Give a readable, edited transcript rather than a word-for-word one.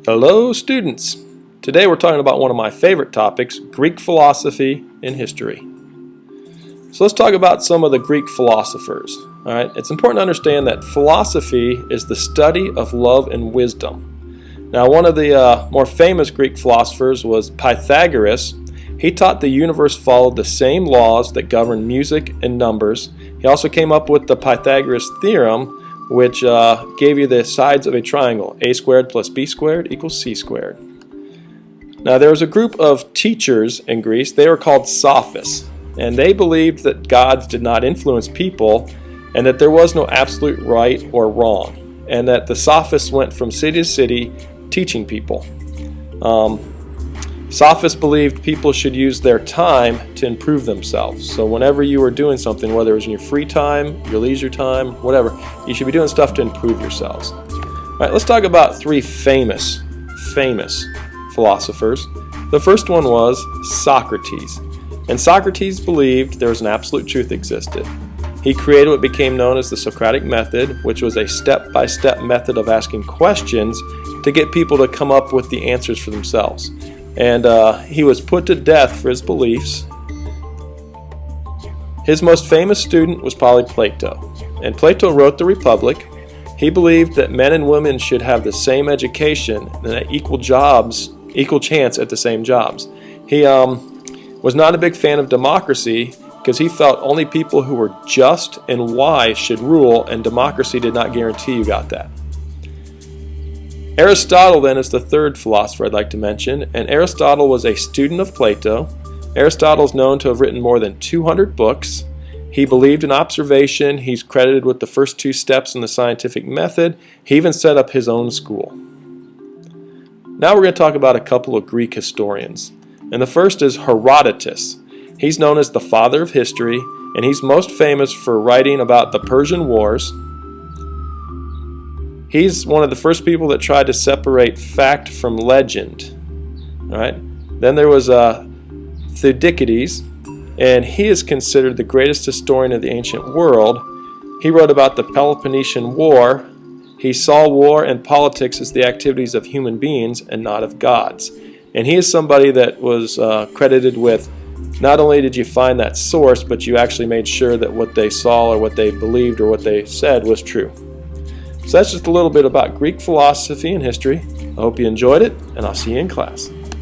Hello students! Today we're talking about one of my favorite topics, Greek philosophy and history. So let's talk about some of the Greek philosophers. Alright, it's important to understand that philosophy is the study of love and wisdom. Now one of the more famous Greek philosophers was Pythagoras. He taught the universe followed the same laws that govern music and numbers. He also came up with the Pythagoras theorem, which gave you the sides of a triangle. A squared plus b squared equals c squared. Now there was a group of teachers in Greece. They were called sophists, and they believed that gods did not influence people and that there was no absolute right or wrong, and that the sophists went from city to city teaching people. Sophists believed people should use their time to improve themselves. So whenever you were doing something, whether it was in your free time, your leisure time, whatever, you should be doing stuff to improve yourselves. All right, let's talk about three famous philosophers. The first one was Socrates. And Socrates believed there was an absolute truth existed. He created what became known as the Socratic method, which was a step-by-step method of asking questions to get people to come up with the answers for themselves. And he was put to death for his beliefs. His most famous student was probably Plato. And Plato wrote the Republic. He believed that men and women should have the same education and equal chance at the same jobs. He was not a big fan of democracy because he felt only people who were just and wise should rule, and democracy did not guarantee you got that. Aristotle then is the third philosopher I'd like to mention, and Aristotle was a student of Plato. Aristotle is known to have written more than 200 books. He believed in observation. He's credited with the first two steps in the scientific method. He even set up his own school. Now we're going to talk about a couple of Greek historians, and the first is Herodotus. He's known as the father of history, and he's most famous for writing about the Persian Wars. He's one of the first people that tried to separate fact from legend. All right. Then there was Thucydides, and he is considered the greatest historian of the ancient world. He wrote about the Peloponnesian War. He saw war and politics as the activities of human beings and not of gods. And he is somebody that was credited with not only did you find that source, but you actually made sure that what they saw or what they believed or what they said was true. So that's just a little bit about Greek philosophy and history. I hope you enjoyed it, and I'll see you in class.